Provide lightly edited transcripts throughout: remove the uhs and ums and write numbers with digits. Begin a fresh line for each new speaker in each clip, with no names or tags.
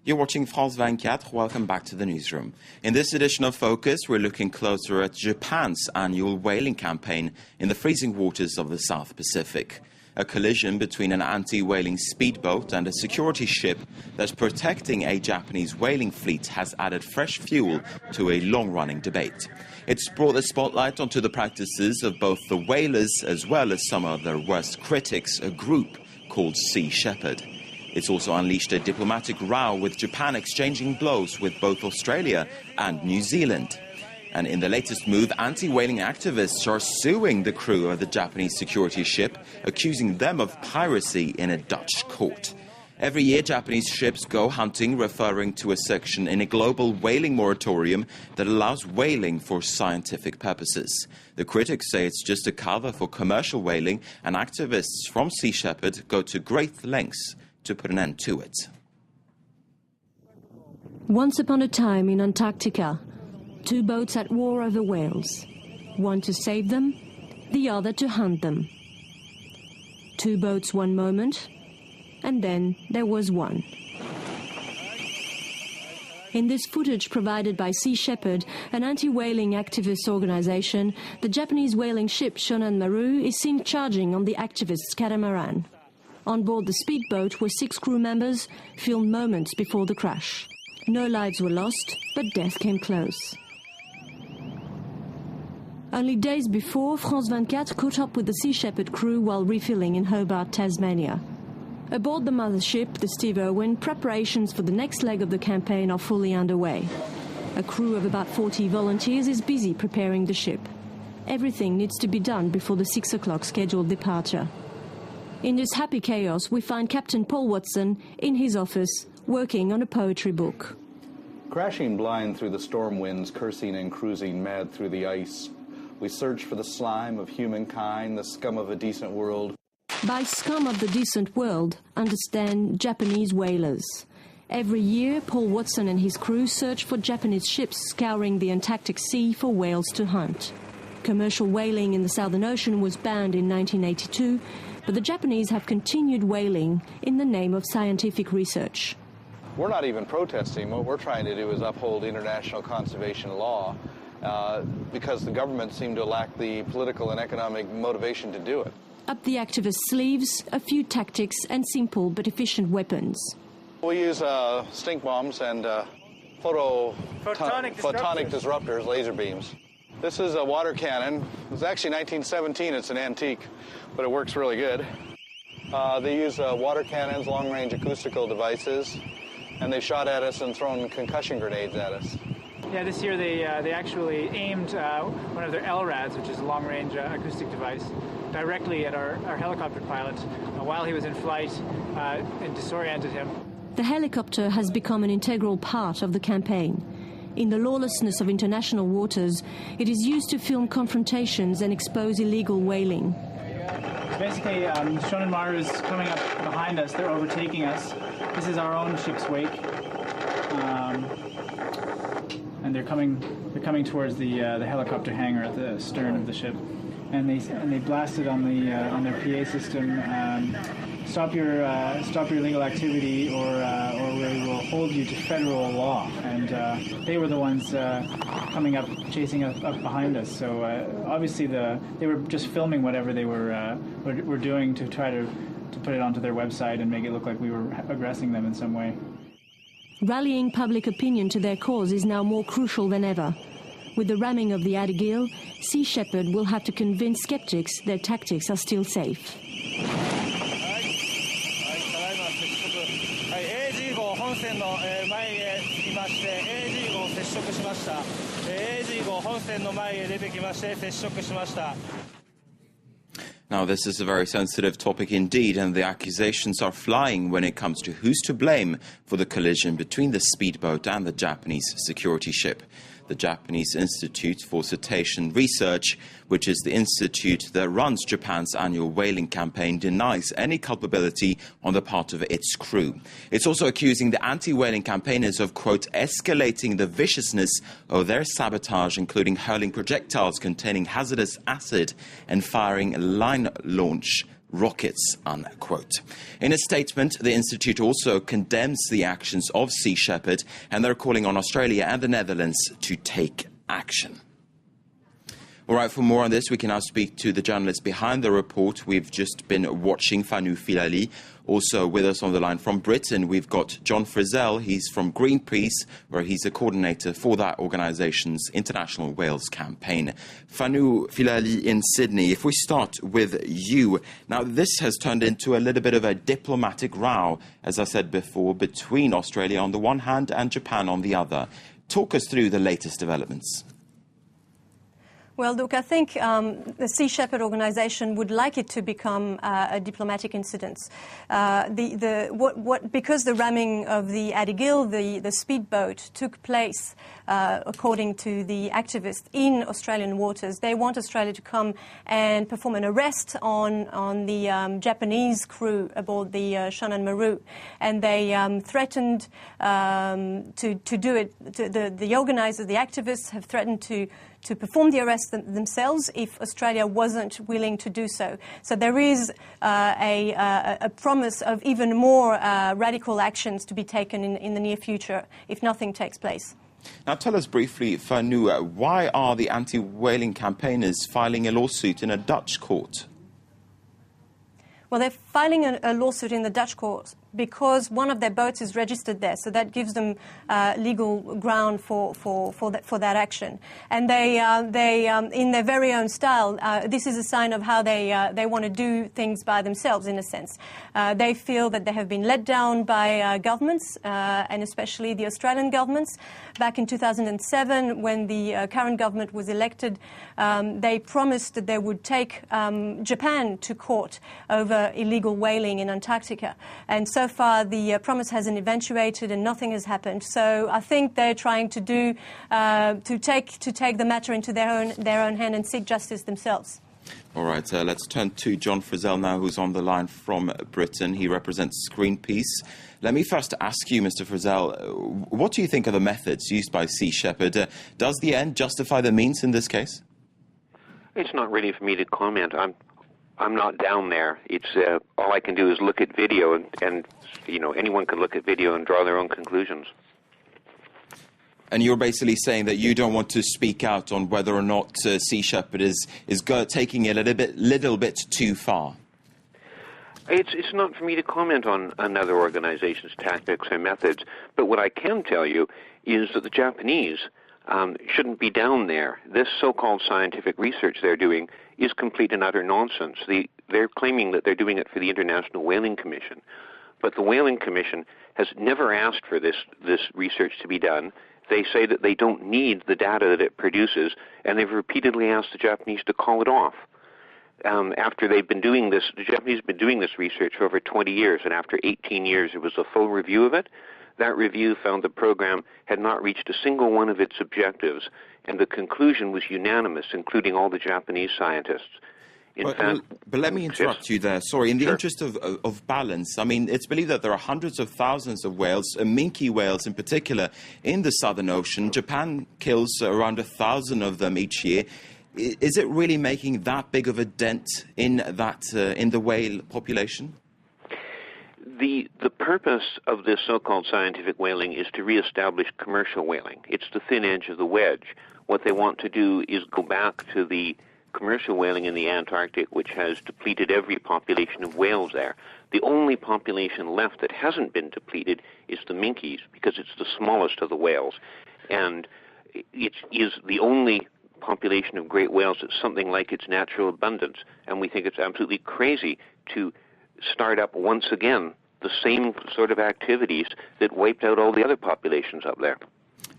You're watching France24. Welcome back to the newsroom. In this edition of Focus, we're looking closer at Japan's annual whaling campaign in the freezing waters of the South Pacific. A collision between an anti-whaling speedboat and a security ship that's protecting a Japanese whaling fleet has added fresh fuel to a long-running debate. It's brought the spotlight onto the practices of both the whalers as well as some of their worst critics, a group called Sea Shepherd. It's also unleashed a diplomatic row with Japan exchanging blows with both Australia and New Zealand. And in the latest move, anti-whaling activists are suing the crew of the Japanese security ship, accusing them of piracy in a Dutch court. Every year, Japanese ships go hunting, referring to a section in a global whaling moratorium that allows whaling for scientific purposes. The critics say it's just a cover for commercial whaling, and activists from Sea Shepherd go to great lengths to put an end to it.
Once upon a time in Antarctica, two boats at war over whales. One to save them, the other to hunt them. Two boats one moment, and then there was one. In this footage provided by Sea Shepherd, an anti-whaling activist organization, the Japanese whaling ship Shonan Maru is seen charging on the activists' catamaran. On board the speedboat were 6 crew members, filmed moments before the crash. No lives were lost, but death came close. Only days before, France24 caught up with the Sea Shepherd crew while refilling in Hobart, Tasmania. Aboard the mothership, the Steve Irwin, preparations for the next leg of the campaign are fully underway. A crew of about 40 volunteers is busy preparing the ship. Everything needs to be done before the 6 o'clock scheduled departure. In this happy chaos, we find Captain Paul Watson in his office, working on a poetry book.
Crashing blind through the storm winds, cursing and cruising mad through the ice, we search for the slime of humankind, the scum of a decent world.
By scum of the decent world, understand Japanese whalers. Every year, Paul Watson and his crew search for Japanese ships scouring the Antarctic Sea for whales to hunt. Commercial whaling in the Southern Ocean was banned in 1982, but the Japanese have continued whaling in the name of scientific research.
We're not even protesting. What we're trying to do is uphold international conservation law because the government seemed to lack the political and economic motivation to do it.
Up the activists' sleeves, a few tactics and simple but efficient weapons.
We use stink bombs and photonic disruptors, laser beams. This is a water cannon. It was actually 1917. It's an antique, but it works really good. They use water cannons, long-range acoustical devices, and they shot at us and thrown concussion grenades at us.
Yeah, this year they actually aimed one of their LRADs, which is a long-range acoustic device, directly at our helicopter pilot while he was in flight and disoriented him.
The helicopter has become an integral part of the campaign. In the lawlessness of international waters, it is used to film confrontations and expose illegal whaling.
Basically, Shonan Maru is coming up behind us. They're overtaking us. This is our own ship's wake, and they're coming towards the helicopter hangar at the stern of the ship, and they blasted on their PA system. Stop your illegal activity, or we will hold you to federal law. And they were the ones coming up, chasing up behind us. So obviously they were just filming whatever they were doing to try to put it onto their website and make it look like we were aggressing them in some way.
Rallying public opinion to their cause is now more crucial than ever. With the ramming of the Ady Gil, Sea Shepherd will have to convince skeptics their tactics are still safe.
Now, this is a very sensitive topic indeed, and the accusations are flying when it comes to who's to blame for the collision between the speedboat and the Japanese security ship. The Japanese Institute for Cetacean Research, which is the institute that runs Japan's annual whaling campaign, denies any culpability on the part of its crew. It's also accusing the anti-whaling campaigners of, quote, escalating the viciousness of their sabotage, including hurling projectiles containing hazardous acid and firing line launch rockets, unquote. In a statement, the Institute also condemns the actions of Sea Shepherd, and they're calling on Australia and the Netherlands to take action. All right, for more on this, we can now speak to the journalist behind the report. We've just been watching, France24. Also with us on the line from Britain, we've got John Frizzell. He's from Greenpeace, where he's a coordinator for that organisation's International Whales Campaign. France24 in Sydney, if we start with you. Now, this has turned into a little bit of a diplomatic row, as I said before, between Australia on the one hand and Japan on the other. Talk us through the latest developments.
Well, look, I think the Sea Shepherd organisation would like it to become a diplomatic incident. Because the ramming of the Ady Gil, the speedboat, took place, according to the activists, in Australian waters, they want Australia to come and perform an arrest on the Japanese crew aboard the Shonan Maru. And they threatened to do it. The organisers, the activists, have threatened to perform the arrest themselves if Australia wasn't willing to do so. So there is a promise of even more radical actions to be taken in the near future if nothing takes place.
Now tell us briefly, Fanu, why are the anti-whaling campaigners filing a lawsuit in a Dutch court?
Well, they're filing a lawsuit in the Dutch court because one of their boats is registered there, so that gives them legal ground for that action. And they in their very own style, this is a sign of how they want to do things by themselves, in a sense. They feel that they have been let down by governments, and especially the Australian governments. Back in 2007, when the current government was elected, they promised that they would take Japan to court over illegal whaling in Antarctica. And so far, the promise hasn't eventuated and nothing has happened. So I think they're trying to take the matter into their own hand and seek justice themselves.
All right, let's turn to John Frizzell now, who's on the line from Britain. He represents Greenpeace. Let me first ask you, Mr. Frizzell, what do you think of the methods used by Sea Shepherd? Does the end justify the means in this case?
It's not really for me to comment. I'm not down there. It's all I can do is look at video, and you know, anyone can look at video and draw their own conclusions.
And you're basically saying that you don't want to speak out on whether or not Sea Shepherd is taking it a little bit too far.
It's not for me to comment on another organization's tactics or methods, but what I can tell you is that the Japanese shouldn't be down there. This so-called scientific research they're doing is complete and utter nonsense. They're claiming that they're doing it for the International Whaling Commission, but the Whaling Commission has never asked for this research to be done. They say that they don't need the data that it produces, and they've repeatedly asked the Japanese to call it off. After they've been doing this, the Japanese have been doing this research for over 20 years, and after 18 years there was a full review of it. That review found the program had not reached a single one of its objectives, and the conclusion was unanimous, including all the Japanese scientists.
But let me interrupt you there. Sorry, in the interest of balance, I mean, it's believed that there are hundreds of thousands of whales, minke whales in particular, in the Southern Ocean. Japan kills around 1,000 of them each year. Is it really making that big of a dent in the whale population?
The purpose of this so-called scientific whaling is to reestablish commercial whaling. It's the thin edge of the wedge. What they want to do is go back to the commercial whaling in the Antarctic, which has depleted every population of whales there. The only population left that hasn't been depleted is the minkies, because it's the smallest of the whales. And it is the only population of great whales that's something like its natural abundance. And we think it's absolutely crazy to start up once again the same sort of activities that wiped out all the other populations up there.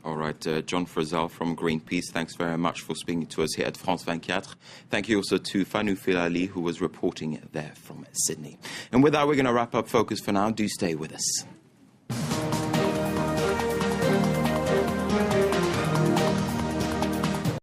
All right, John Frizzell from Greenpeace, thanks very much for speaking to us here at France24. Thank you also to France24, who was reporting there from Sydney. And with that, we're going to wrap up Focus for now. Do stay with us.